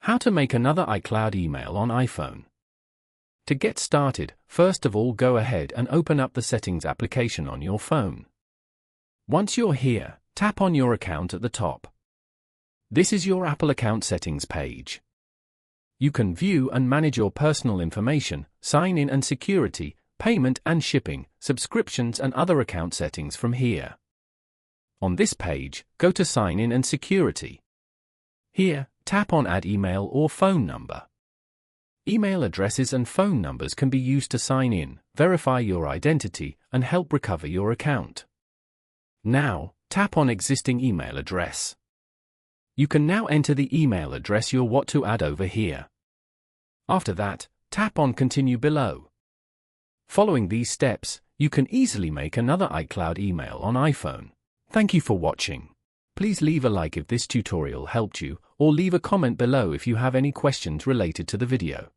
How to make another iCloud email on iPhone. To get started, first of all go ahead and open up the Settings application on your phone. Once you're here, tap on your account at the top. This is your Apple account settings page. You can view and manage your personal information, sign-in and security, payment and shipping, subscriptions and other account settings from here. On this page, go to Sign-in and Security. Here, tap on Add Email or Phone Number. Email addresses and phone numbers can be used to sign in, verify your identity, and help recover your account. Now, tap on Existing Email Address. You can now enter the email address you want to add over here. After that, tap on Continue below. Following these steps, you can easily make another iCloud email on iPhone. Thank you for watching. Please leave a like if this tutorial helped you, or leave a comment below if you have any questions related to the video.